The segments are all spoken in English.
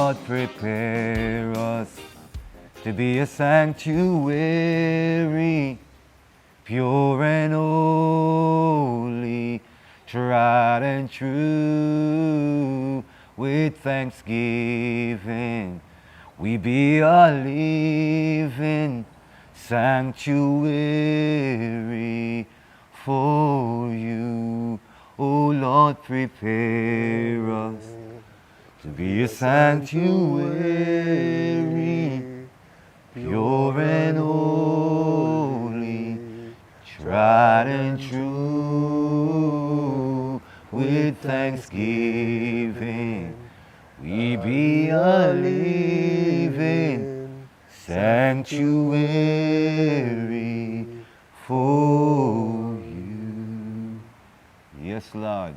Lord, prepare us to be a sanctuary, pure and holy, tried and true. With thanksgiving, we be a living sanctuary for you. Oh Lord, prepare us to be a sanctuary, pure and holy, tried and true. With thanksgiving, we be a living sanctuary for you. Yes, Lord.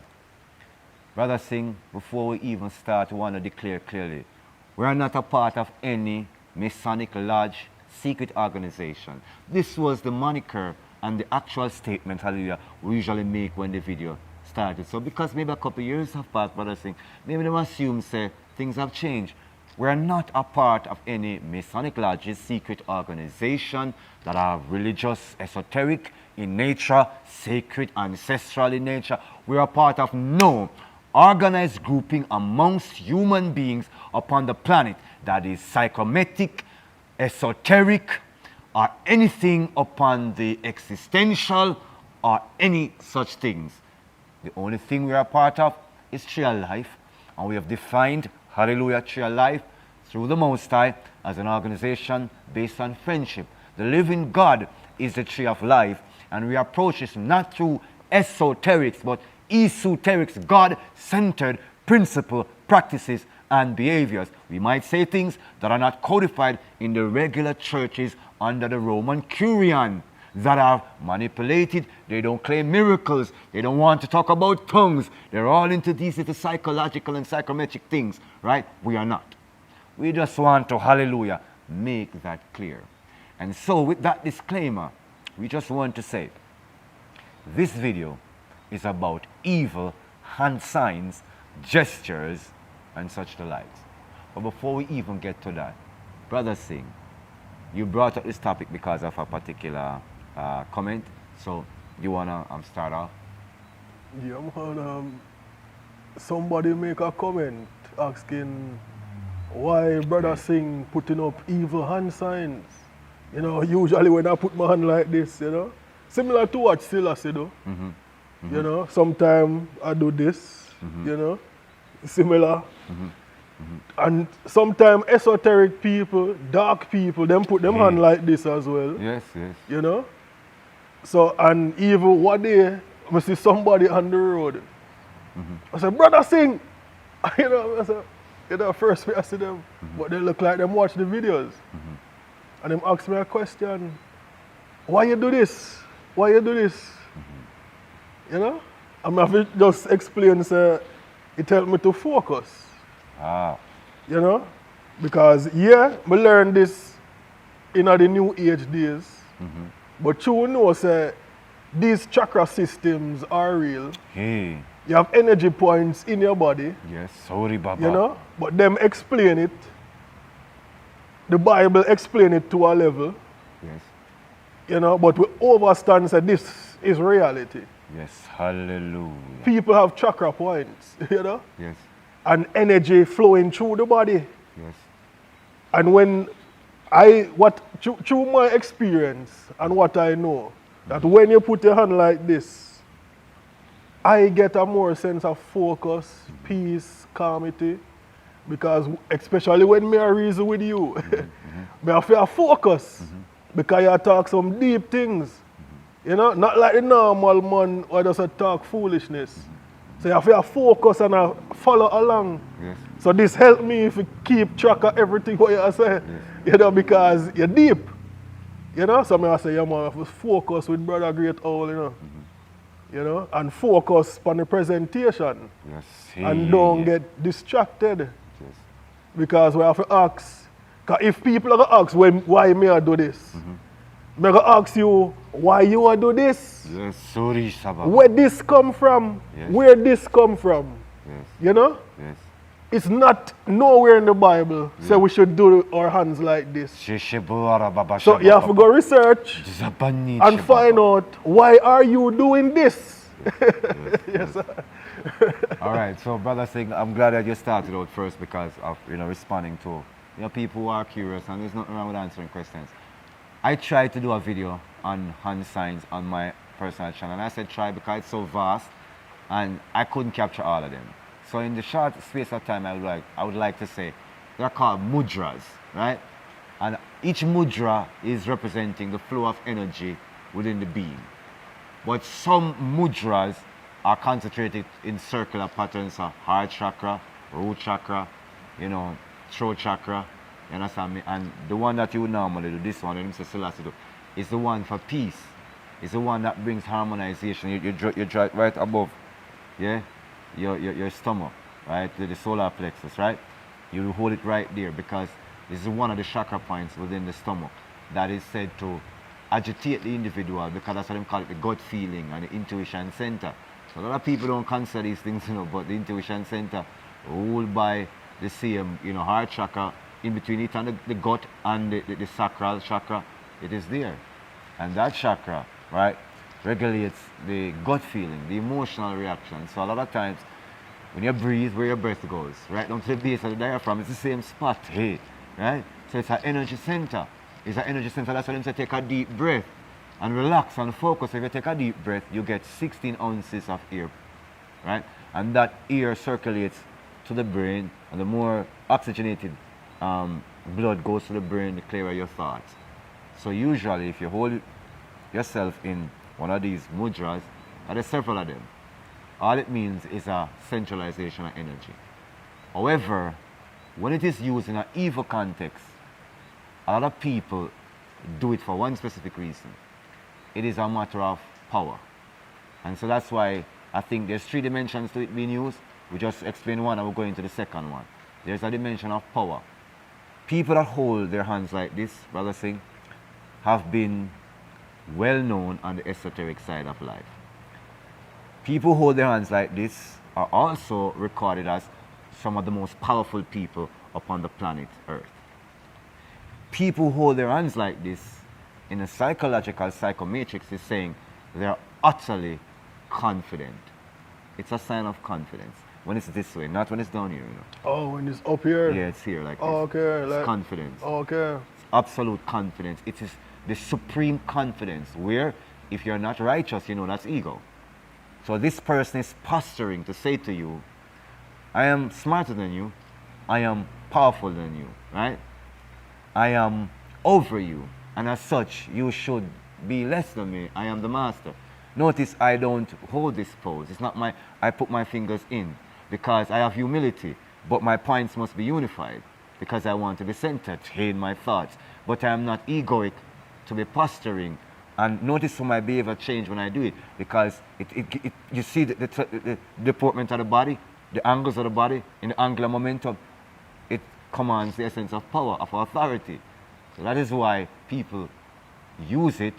Brother Singh, before we even start, we want to declare clearly, we are not a part of any Masonic lodge, secret organization. This was the moniker and the actual statement, hallelujah, we usually make when the video started. So because maybe a couple of years have passed, Brother Singh, maybe they assume, say, things have changed. We are not a part of any Masonic lodges, secret organization that are religious, esoteric in nature, sacred, ancestral in nature. We are part of no organized grouping amongst human beings upon the planet that is psychometric, esoteric, or anything upon the existential or any such things. The only thing we are part of is tree of life, and we have defined, hallelujah, tree of life through the Most High as an organization based on friendship. The living God is the tree of life, and we approach this not through esoterics, but esoterics, God-centered principle, practices, and behaviors. We might say things that are not codified in the regular churches under the Roman Curian, that are manipulated. They don't claim miracles. They don't want to talk about tongues. They're all into these psychological and psychometric things, right? We are not. We just want to, hallelujah, make that clear. And so with that disclaimer, we just want to say, this video is about evil hand signs, gestures, and such the likes. But before we even get to that, Brother Singh, you brought up this topic because of a particular comment, so you wanna start off? Yeah, man. Somebody make a comment asking why Brother Singh putting up evil hand signs. You know, usually when I put my hand like this, you know, similar to what Seala said, though. You know, sometimes I do this, you know, similar. And sometimes esoteric people, dark people, them put them hand like this as well. Yes, yes. You know? So, and even one day, I see somebody on the road. I said, Brother Singh! You know, I said, you know, first I see them, but they look like them watch the videos. And them ask me a question, why you do this? Why you do this? You know? I'm have to just explain, say, it helped me to focus. You know? Because, yeah, I learned this in the new age days. But you know, say, these chakra systems are real. Hey. You have energy points in your body. Yes, sorry, Baba. You know? But them explain it. The Bible explain it to a level. Yes. You know, but we overstand that this is reality. Yes, hallelujah. People have chakra points, you know? Yes. And energy flowing through the body. Yes. And when through my experience and what I know, that when you put your hand like this, I get a more sense of focus, peace, calmity, because especially when me reason with you, me have to focus, because you talk some deep things, you know, not like the normal man who just talk foolishness. So you have to focus and follow along. Yes. So this helped me if you keep track of everything what you say, you know, because you're deep. You know, so I say, yeah, man, have to focus with Brother Great Owl, you know. You know, and focus on the presentation. Yes. And don't get distracted. Yes. Because we have to ask, because if people are going to ask why me I do this, I'm going to ask you why you want to do this. Yes, sorry, Sabah. Where this come from? Yes. Where this come from? Yes. You know? Yes. it's not nowhere in the Bible say we should do our hands like this. So you have to go research and find out why are you doing this. Yes, sir. All right, so Brother Singh, I'm glad that you started out first because of responding to people who are curious, and there's nothing wrong with answering questions. I tried to do a video on hand signs on my personal channel, and I said try because it's so vast, and I couldn't capture all of them. So in the short space of time, I would like to say they're called mudras, right? And each mudra is representing the flow of energy within the being. But some mudras are concentrated in circular patterns of heart chakra, root chakra, throat chakra, you understand me? And the one that you would normally do, this one, Mr. Seala do, is the one for peace. It's the one that brings harmonization. You draw it right above, yeah, your stomach, right, the solar plexus, right? You hold it right there because this is one of the chakra points within the stomach that is said to agitate the individual, because that's what they call it, the gut feeling and the intuition center. So a lot of people don't consider these things, but the intuition center ruled by the same, heart chakra, in between it and the gut and the sacral chakra, it is there. And that chakra, right, regulates the gut feeling, the emotional reaction. So a lot of times, when you breathe, where your breath goes, right down to the base of the diaphragm, it's the same spot, hey, right? So it's an energy center. It's an energy center. That's why they say take a deep breath and relax and focus. If you take a deep breath, you get 16 ounces of air, right? And that air circulates to the brain, and the more oxygenated blood goes to the brain, the clearer your thoughts. So usually, if you hold yourself in one of these mudras, and there's several of them, all it means is a centralization of energy. However, when it is used in an evil context, a lot of people do it for one specific reason. It is a matter of power. And so that's why I think there's 3 dimensions to it being used. We just explained one and we're going to the second one. There's a dimension of power. People that hold their hands like this, Brother Singh, have been well known on the esoteric side of life. People who hold their hands like this are also recorded as some of the most powerful people upon the planet Earth. People who hold their hands like this in a psychological psychomatrix is saying they're utterly confident. It's a sign of confidence when it's this way, not when it's down here. Oh, when it's up here? Yeah, it's here like this. Okay. It's confidence. Okay. It's absolute confidence. It is the supreme confidence where if you're not righteous, that's ego. So this person is posturing to say to you, I am smarter than you, I am powerful than you, right? I am over you, and as such, you should be less than me. I am the master. Notice I don't hold this pose. It's not I put my fingers in because I have humility, but my points must be unified because I want to be centered in my thoughts. But I am not egoic to be posturing. And notice how my behavior change when I do it, because you see the deportment of the body, the angles of the body, in the angular momentum, it commands the essence of power, of authority. So that is why people use it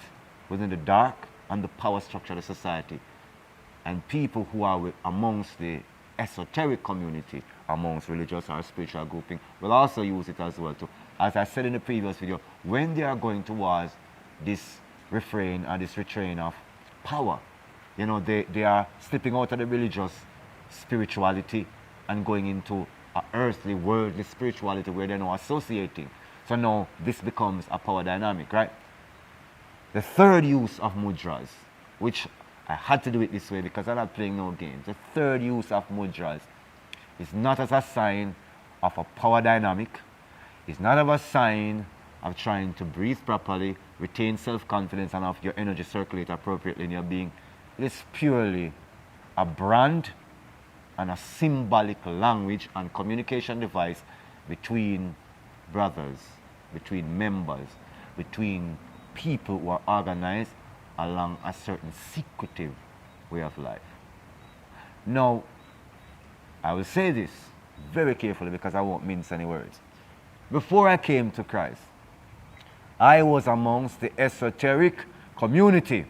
within the dark and the power structure of the society. And people who are amongst the esoteric community, amongst religious or spiritual grouping, will also use it as well too. As I said in the previous video, when they are going towards this refrain or this retrain of power, they are slipping out of the religious spirituality and going into an earthly, worldly spirituality where they're now associating. So now this becomes a power dynamic, right? The third use of mudras, which I had to do it this way because I'm not playing no games. The third use of mudras is not as a sign of a power dynamic. It's not of a sign of trying to breathe properly, retain self-confidence, and have your energy circulate appropriately in your being. It is purely a brand and a symbolic language and communication device between brothers, between members, between people who are organized along a certain secretive way of life. Now, I will say this very carefully because I won't mince any words. Before I came to Christ, I was amongst the esoteric community,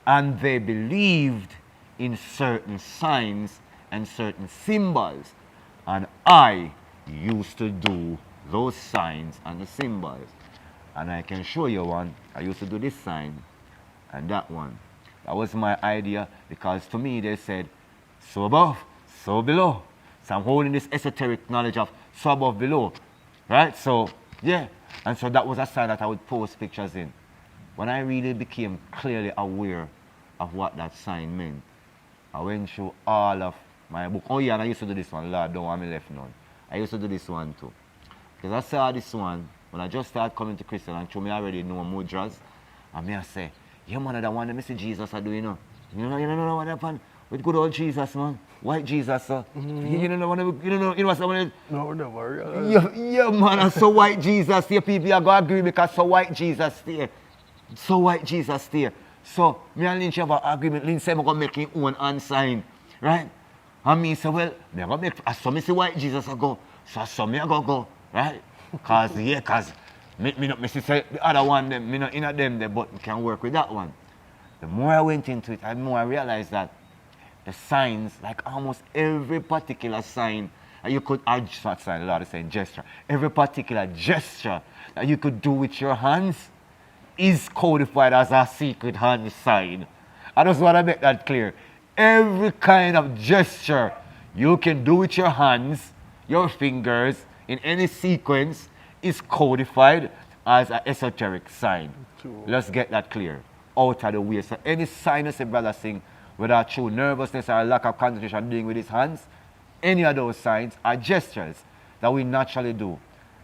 and they believed in certain signs and certain symbols And I used to do those signs and the symbols. And I can show you one. I used to do this sign and that one. That was my idea because to me they said, so above, so below. So I'm holding this esoteric knowledge of so above, below. Right? So, yeah. And so that was a sign that I would post pictures in. When I really became clearly aware of what that sign meant, I went through all of my book. Oh yeah, and I used to do this one. Lord, don't want me left none. I used to do this one too. Because I saw this one when I just started coming to Christian and through me already know mudras. And me I say, yeah man, that one that me see Jesus I do, you know. You know what happened with good old Jesus, man. White Jesus, sir. You know someone. No, never. Yeah, man, and so white Jesus there, people are going to agree because so white Jesus there. So white Jesus there. So, me and Lynch have an agreement. Lynch said, I'm going to make his own hand sign. Right? And me say, well, I'm going to make, I saw me see white Jesus I go. So I saw me I go. Right? Because me not see say the other one, them, me not in them, but we can work with that one. The more I went into it, the more I realized that the signs, like almost every particular sign that you could, not sign, a lot of saying gesture, every particular gesture that you could do with your hands is codified as a secret hand sign. I just want to make that clear. Every kind of gesture you can do with your hands, your fingers, in any sequence is codified as an esoteric sign. True. Let's get that clear. Out of the way. So any sign as a brother sing, whether through nervousness or lack of concentration doing with his hands, any of those signs are gestures that we naturally do.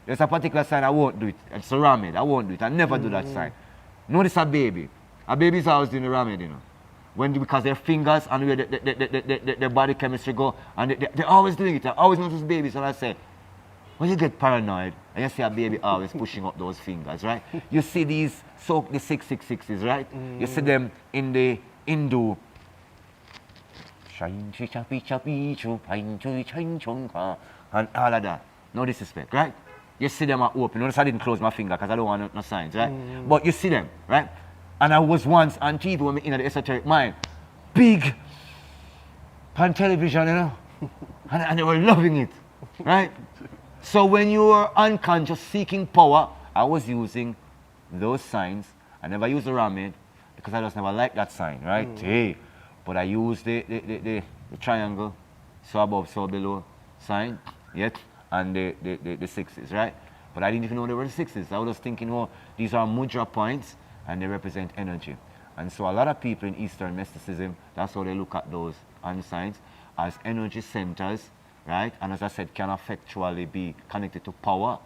There's a particular sign I won't do it. It's a ramid. I won't do it. I never do that sign. Notice a baby. A baby's always doing the ramid, you know. Because their fingers and where their body chemistry go, and they're always doing it. I always notice babies, and I say, when you get paranoid, and you see a baby always pushing up those fingers, right? You see the 666s, right? You see them in the Hindu. And all of that. No disrespect, right? You see them are open. Notice I didn't close my finger because I don't want no signs, right? But you see them, right? And I was once on TV when we in the esoteric mind. Big on television, you know? and they were loving it, right? So when you were unconscious seeking power, I was using those signs. I never used the ramid because I just never liked that sign, right? Hey, but I used the triangle, so above, so below sign, yet, and the sixes, right? But I didn't even know they were the sixes. I was just thinking, oh, these are mudra points and they represent energy. And so a lot of people in Eastern mysticism, that's how they look at those hand signs as energy centers, right? And as I said, can effectually be connected to power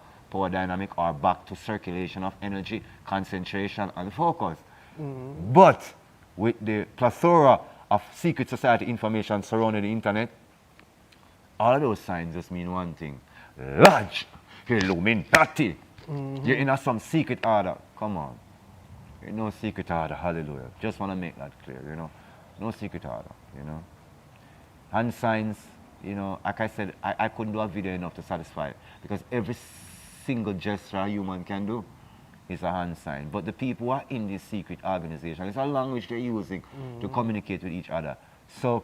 dynamic, or back to circulation of energy, concentration, and focus. But with the plethora of secret society information surrounding the internet, all of those signs just mean one thing. Large Illuminati. You're in some secret order. Come on. You're in no secret order. Hallelujah. Just want to make that clear, you know. No secret order, you know. Hand signs, you know, like I said, I couldn't do a video enough to satisfy it, because every single gesture a human can do is a hand sign. But the people who are in this secret organization, it's a language they're using to communicate with each other. So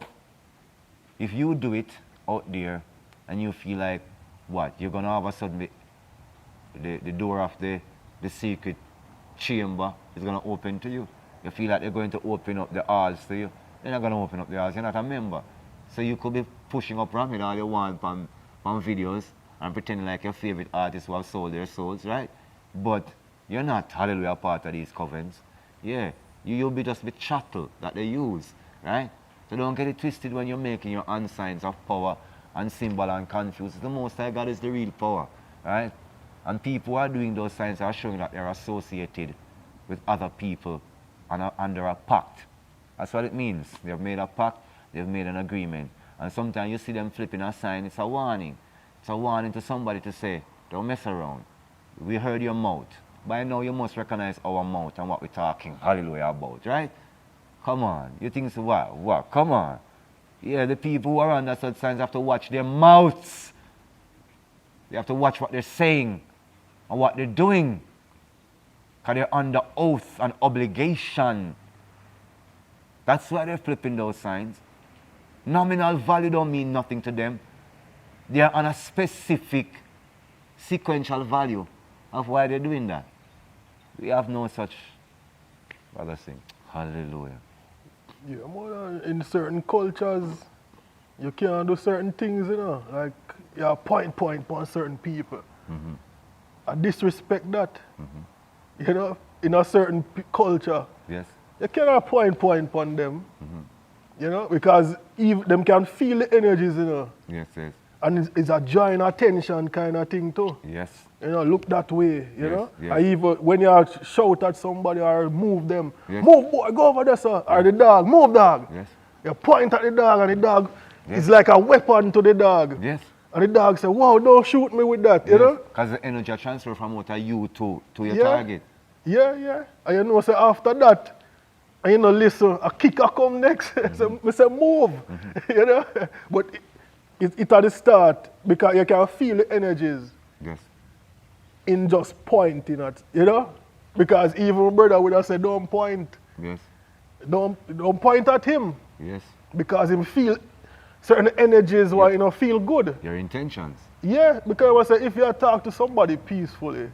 if you do it out there and you feel like, what, you're going to all of a sudden the door of the secret chamber is going to open to you. You feel like they're going to open up the halls to you. They're not going to open up the halls. You're not a member. So you could be pushing up Ramid all you want on videos and pretending like your favorite artists who have sold their souls, right? But you're not, hallelujah, part of these covens. Yeah, you'll be just the chattel that they use, right? So don't get it twisted when you're making your hand signs of power and symbol and confuse. The Most High God is the real power, right? And people who are doing those signs are showing that they're associated with other people and under a pact. That's what it means. They've made a pact, they've made an agreement. And sometimes you see them flipping a sign, it's a warning. It's a warning to somebody to say, don't mess around. We heard your mouth. By now you must recognize our mouth and what we're talking, hallelujah, about, right? Come on. You think so? What? Come on. Yeah, the people who are under such signs have to watch their mouths. They have to watch what they're saying and what they're doing. Because they're under oath and obligation. That's why they're flipping those signs. Nominal value don't mean nothing to them. they are on a specific sequential value of why they're doing that. We have no such, Brother Singh. Hallelujah. Yeah, man, in certain cultures, you can't do certain things, you know. Like, you point on certain people. I disrespect that. You know, in a certain culture, Yes. you cannot point on them. You know, because even them can feel the energies, you know. Yes, yes. And it's a joint attention kind of thing too. Yes. You know, look that way, you Yes, know. yes. And even when you shout at somebody or move them, Yes. move boy, go over there, sir. Or the dog, move dog. Yes. You point at the dog and the dog Yes. is like a weapon to the dog. Yes. And the dog say, wow, don't shoot me with that, you know? Because the energy transfer from what are you to your Yeah. target. Yeah. And you know, say after that, and you know, listen, a kicker come next. So I say, move, you know? But it at the start, because you can feel the energies Yes. in just pointing at, you know? Because even brother would have said, don't point. Yes. Don't point at him. Yes. Because him feel certain energies why you know feel good. Your intentions. Yeah, because I say if you talk to somebody peacefully,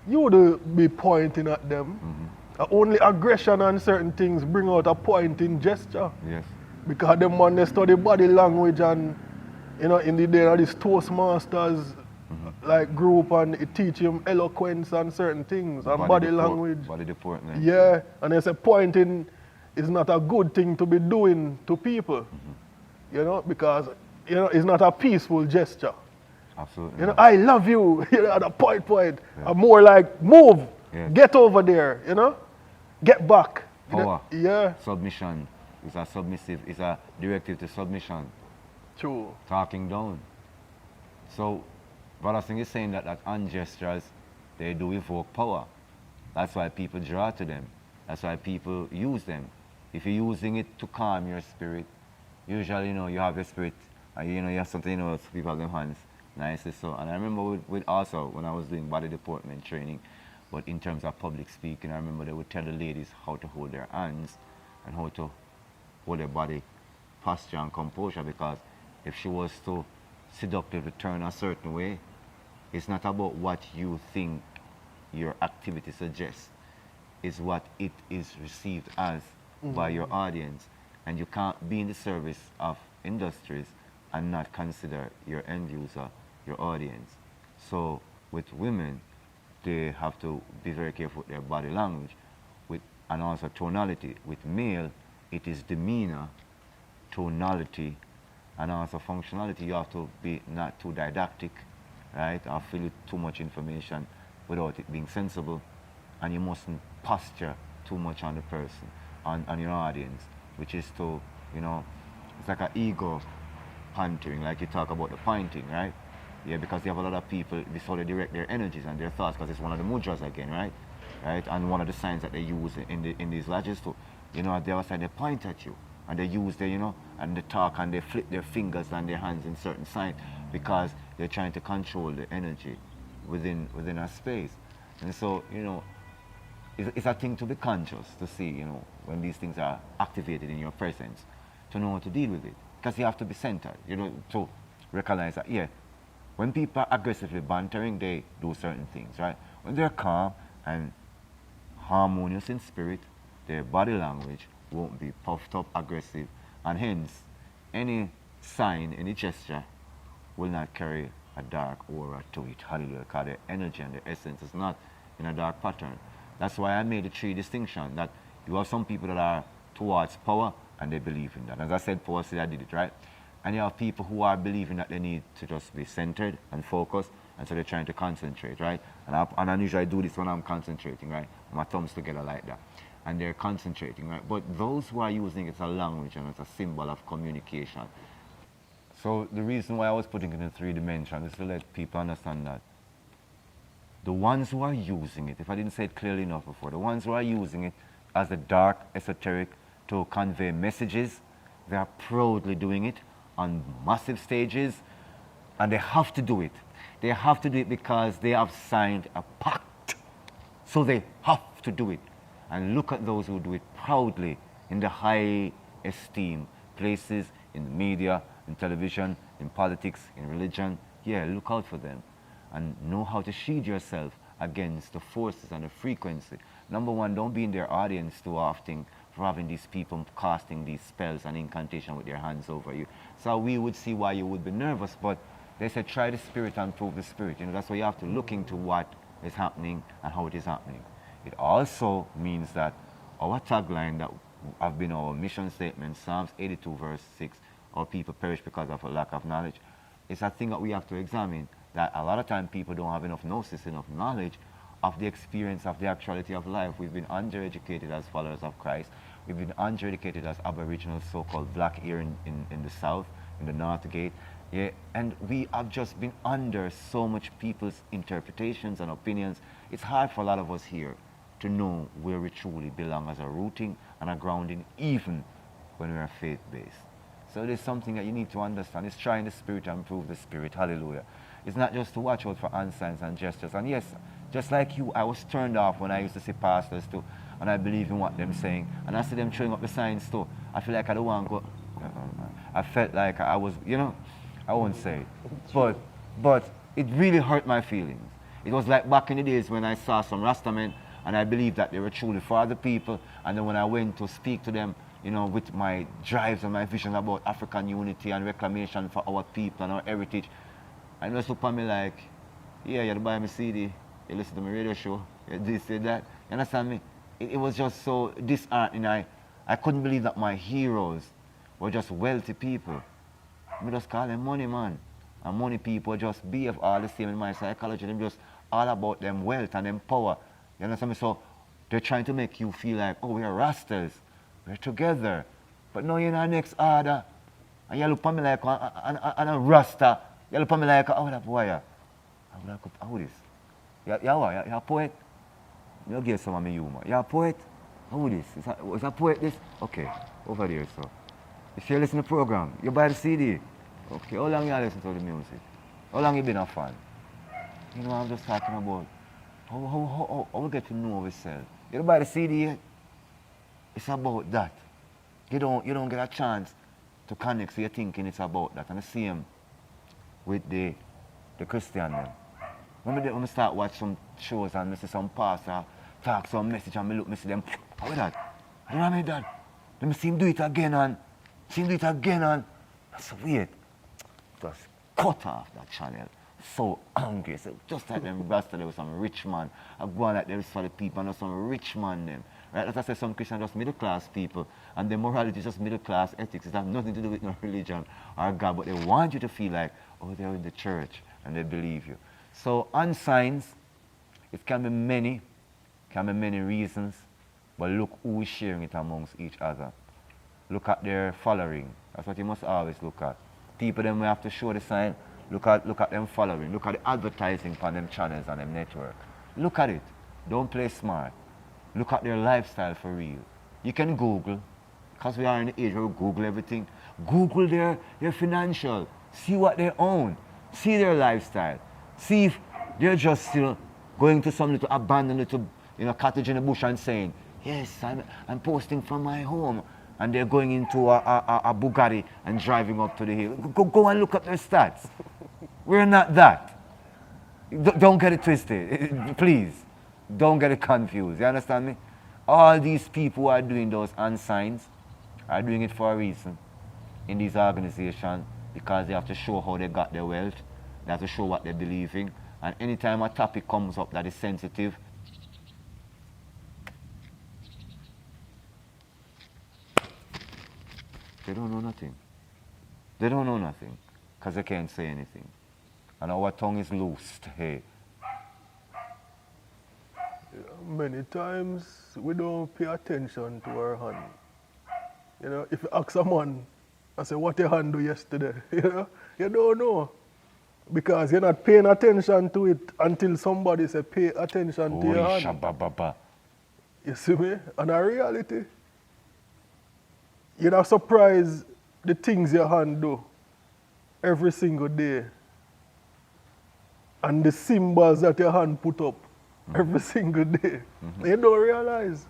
you would be pointing at them. Only aggression and certain things bring out a pointing gesture. Yes. Because them man they study body language and you know in the day of these Toastmasters like group and it teach him eloquence and certain things and body language. Body deportment. Yeah, and they say pointing is not a good thing to be doing to people. You know, because you know it's not a peaceful gesture. Absolutely. You know, I love you. You know, at a point. Yeah. More like move, get over there. You know, get back. Power. You know? Yeah. Submission is a submissive. Is a directive to submission. True. Talking down. So, Brother Singh is saying that hand gestures they do evoke power. That's why people draw to them. That's why people use them. If you're using it to calm your spirit, usually, you know, you have your spirit, and you know, you have something, you know, people have their hands nicely so. And I remember with also when I was doing body deportment training, but in terms of public speaking, I remember they would tell the ladies how to hold their hands and how to hold their body posture and composure, because if she was to seductively turn a certain way, it's not about what you think your activity suggests, it's what it is received as by your audience. And you can't be in the service of industries and not consider your end user, your audience. So with women, they have to be very careful with their body language and also tonality. With male, it is demeanor, tonality, and also functionality. You have to be not too didactic, right? Or fill with too much information without it being sensible. And you mustn't posture too much on the person, on your audience, which is to, you know, it's like an ego pantering, like you talk about the pointing, right? Yeah, because you have a lot of people, this is how they direct their energies and their thoughts, because it's one of the mudras again, right? Right? And one of the signs that they use in these lodges too. You know, at the other side, they point at you, and they use their, you know, and they talk and they flip their fingers and their hands in certain signs, because they're trying to control the energy within a space. And so, you know, it's a thing to be conscious to see, you know, when these things are activated in your presence, to know how to deal with it. Because you have to be centered, you know, to recognize that, yeah, when people are aggressively bantering, they do certain things, right? When they're calm and harmonious in spirit, their body language won't be puffed up, aggressive, and hence, any sign, any gesture will not carry a dark aura to it. Hallelujah, because their energy and their essence is not in a dark pattern. That's why I made the three distinctions, that you have some people that are towards power and they believe in that. As I said, power said I did it, right? And you have people who are believing that they need to just be centered and focused, and so they're trying to concentrate, right? And I usually do this when I'm concentrating, right? My thumbs together like that. And they're concentrating, right? But those who are using it as a language and as a symbol of communication. So the reason why I was putting it in 3 dimensions is to let people understand that the ones who are using it, if I didn't say it clearly enough before, the ones who are using it as a dark esoteric to convey messages, they are proudly doing it on massive stages, and they have to do it. They have to do it because they have signed a pact. So they have to do it. And look at those who do it proudly in the high esteem places, in the media, in television, in politics, in religion, yeah, look out for them. And know how to shield yourself against the forces and the frequency. Number one, don't be in their audience too often for having these people casting these spells and incantation with their hands over you. So we would see why you would be nervous, but they said try the spirit and prove the spirit. You know, that's why you have to look into what is happening and how it is happening. It also means that our tagline that have been our mission statement, Psalms 82 verse 6, our people perish because of a lack of knowledge, is a thing that we have to examine, that a lot of times people don't have enough gnosis, enough knowledge of the experience of the actuality of life. We've been undereducated as followers of Christ. We've been undereducated as Aboriginal, so-called black here in the South, in the North Gate. Yeah, and we have just been under so much people's interpretations and opinions. It's hard for a lot of us here to know where we truly belong as a rooting and a grounding, even when we are faith-based. So there's something that you need to understand. It's trying the spirit and prove the spirit. Hallelujah. It's not just to watch out for hand signs and gestures. And yes, just like you, I was turned off when I used to see pastors too, and I believe in what they're saying. And I see them showing up the signs too. I feel like I don't want to go. I felt like I was, you know, I won't say it. But it really hurt my feelings. It was like back in the days when I saw some Rastamen and I believed that they were truly for the people. And then when I went to speak to them, you know, with my drives and my visions about African unity and reclamation for our people and our heritage, and just look at me like, yeah, you buy me CD, you listen to my radio show, you this, you that. You understand me? It was just so disheartening. I couldn't believe that my heroes were just wealthy people. We just call them money man. And money people just behave all the same in my psychology. They're just all about them wealth and them power. You understand me? So they're trying to make you feel like, oh, we're Rastas. We're together. But now you're in our next order. And you look at me like a Rasta. You look at me like, oh, that boy. I'm like, how this? You're a poet? You give some of me humor. You're a poet? How this? Is a poet this? Okay, over there, so. If you listen to the program, you buy the CD. Okay, how long you listen to the music? How long you been a fan? You know, I'm just talking about how we get to know ourselves. You don't buy the CD yet? It's about that. You don't get a chance to connect, so you're thinking it's about that. And the same with the Christian men. When I start watching some shows and I see some pastor talk some message and I look, I see them, how is that? I don't know that. Let me see him do it again and that's weird. Just cut off that channel. So angry. So just like them Rasta, there was some rich man. I go on like there was for the people and there's some rich man them. Right? As I said, some Christians are just middle class people and their morality is just middle class ethics. It has nothing to do with no religion or God, but they want you to feel like, oh, they're in the church and they believe you. So on signs, it can be many reasons, but look who is sharing it amongst each other. Look at their following. That's what you must always look at. People then we have to show the sign. Look at them following. Look at the advertising on them channels and them network. Look at it. Don't play smart. Look at their lifestyle for real. You can Google, because we are in the age where we Google everything. Google their financial. See what they own. See their lifestyle. See if they're just going to some little abandoned little cottage in the bush and saying, yes, I'm posting from my home. And they're going into a Bugatti and driving up to the hill. Go and look at their stats. We're not that. Don't get it twisted. Please, don't get it confused. You understand me? All these people who are doing those unsigns are doing it for a reason in these organizations because they have to show how they got their wealth. They have to show what they believe in. And anytime a topic comes up that is sensitive, they don't know nothing. They don't know nothing because they can't say anything. And our tongue is loosed. Hey. Many times we don't pay attention to our hand. You know, if you ask someone, I say, what your hand do yesterday? You don't know. Because you're not paying attention to it until somebody say, pay attention to your hand. You see me? And a reality. You're not surprised the things your hand do every single day. And the symbols that your hand put up every single day. You don't realize.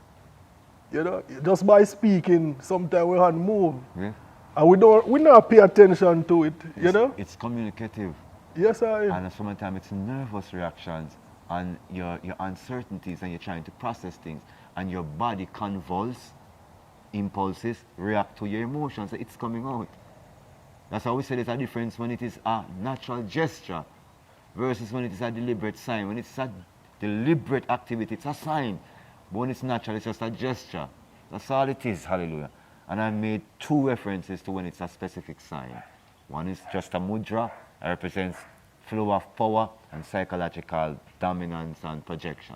You know, just by speaking, sometimes your hand move. Yeah. And we not pay attention to it, you know? It's communicative. Yes, I. And sometimes it's nervous reactions and your uncertainties, and you're trying to process things, and your body convulse, impulses react to your emotions. It's coming out. That's how we say there's a difference when it is a natural gesture versus when it is a deliberate sign. When it's a deliberate activity, it's a sign. But when it's natural, it's just a gesture. That's all it is, hallelujah. And I made 2 references to when it's a specific sign. One is just a mudra, it represents flow of power and psychological dominance and projection.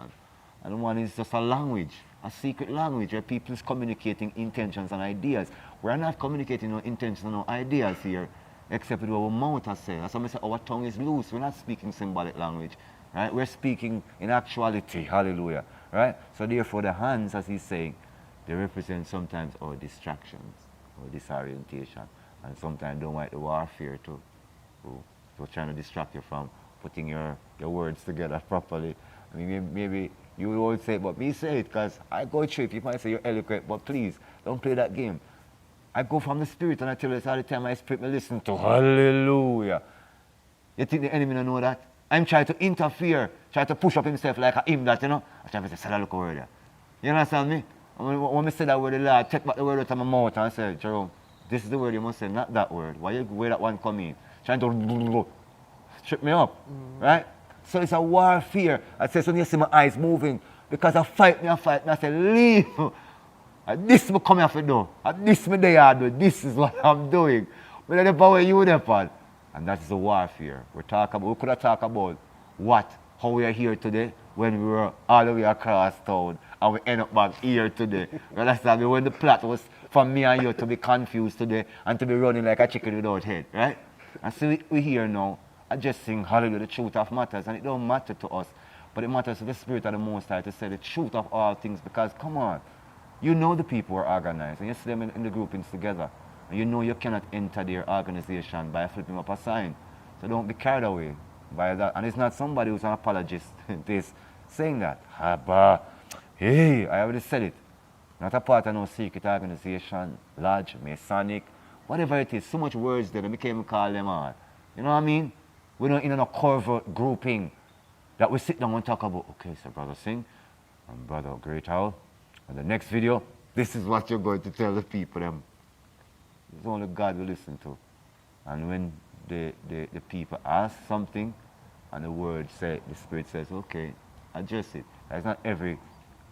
And one is just a language, a secret language where people is communicating intentions and ideas. We're not communicating our intentions and our ideas here, except with our mouth has said. That's why I say our tongue is loose. We're not speaking symbolic language, right? We're speaking in actuality, hallelujah, right? So therefore the hands, as he's saying, they represent sometimes our distractions, or disorientation, and sometimes don't like the warfare too. So trying to distract you from putting your words together properly. I mean, maybe you won't say it, but me say it, because I go through it. You might say you're eloquent, but please, don't play that game. I go from the spirit, and I tell you this all the time, my spirit will listen to. Hallelujah. You think the enemy don't know that? I'm trying to interfere, trying to push up himself like a him that, you know? I'm trying to say, look over there. You understand me? When I say that word, the Lord take back the word out of my mouth and say, Jerome, this is the word you must say, not that word. Where that one come in? Trying to trip me up, right? So it's a warfare. I say, so you see my eyes moving, because I fight me, I say, leave. And this me come here for do. And this me there I do. This is what I'm doing. But the power you there, Paul. And that is the warfare. We could have talked about how we are here today when we were all the way across town and we end up back here today. You understand me? When the plot was for me and you to be confused today and to be running like a chicken without head, right? And so we here now, addressing hallelujah, the truth of matters, and it don't matter to us, but it matters to the Spirit of the Most High to say the truth of all things, because come on, you know the people are organized, and you see them in the groupings together, and you know you cannot enter their organization by flipping up a sign. So don't be carried away by that. And it's not somebody who's an apologist this saying that. Hey, I already said it. Not a part of no secret organization, lodge, Masonic, whatever it is. So much words there, we can't even call them all. You know what I mean? We're not in a covert grouping that we sit down and talk about, okay, so Brother Singh and Brother Great Owl, in the next video, this is what you're going to tell the people. It's only God will listen to. And when the people ask something and the word say, the Spirit says, okay, address it. That's not every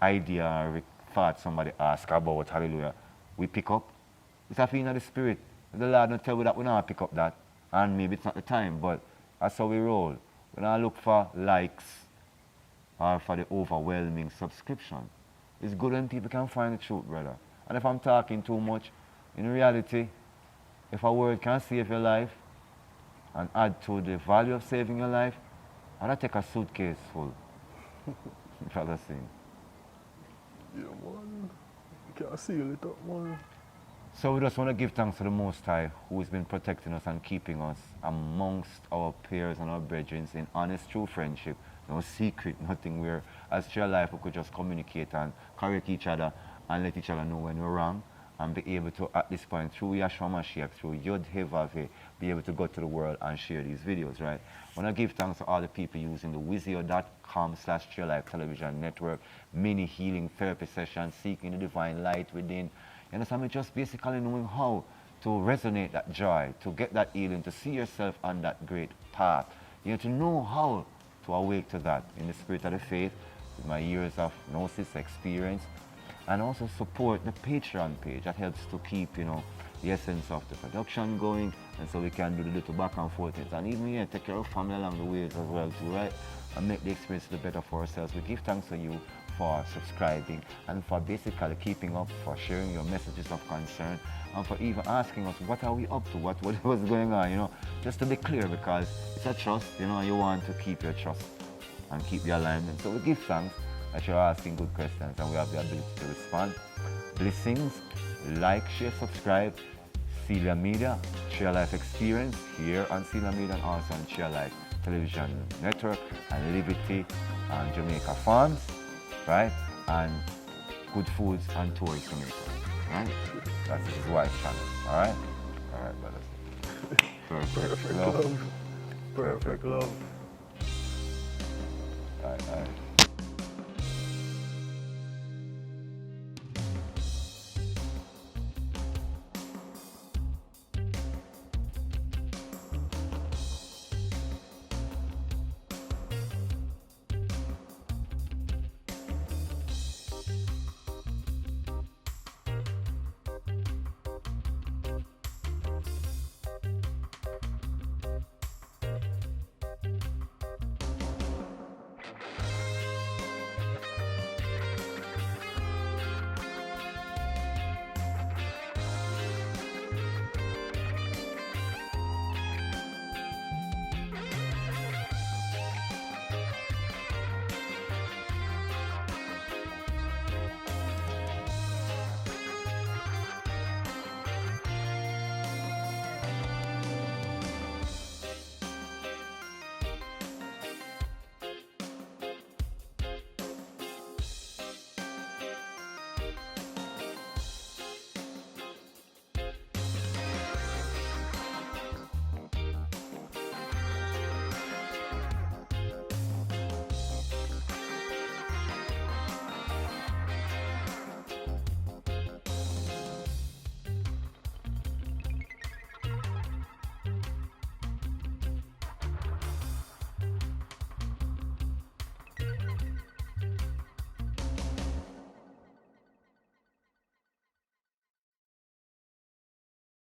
idea or every thought somebody asks about, hallelujah, we pick up. It's a feeling of the Spirit. If the Lord don't tell you that, we don't pick up that. And maybe it's not the time, but that's how we roll. We don't look for likes or for the overwhelming subscription. It's good when people can find the truth, brother. And if I'm talking too much, in reality, if a word can save your life and add to the value of saving your life, I'd take a suitcase full. Brother Singh. Yeah, man. You can't seal it up, man. So we just want to give thanks to the Most High, who has been protecting us and keeping us amongst our peers and our brethren in honest, true friendship. No secret, nothing where, as your life, we could just communicate and correct each other and let each other know when we're wrong, and be able to, at this point, through Yahshua Mashiach, through Yod He Vav He, be able to go to the world and share these videos, right? I want to give thanks to all the people using the wizio.com/TreeLife television network, mini healing therapy sessions, seeking the divine light within. You understand me? Just basically knowing how to resonate that joy, to get that healing, to see yourself on that great path. You know, to know how to awake to that in the spirit of the faith, with my years of Gnosis experience, and also support the Patreon page. That helps to keep, you know, the essence of the production going, and so we can do the little back and forth. And even, yeah, take care of family along the ways as well too, right? And make the experience a little better for ourselves. We give thanks to you for subscribing and for basically keeping up, for sharing your messages of concern, and for even asking us what are we up to, what was going on, you know, just to be clear, because it's a trust, you know, you want to keep your trust and keep the alignment. So we give thanks that you're asking good questions and we have the ability to respond. Blessings, like, share, subscribe. Seala Media, Share Life Experience here on Seala Media, and also on Share Life Television Network, and Liberty and Jamaica Farms, right? And Good Foods and Tours Jamaica, right? That's his wife's channel, all right? All right, brothers. Perfect. Perfect love. Perfect love. All right.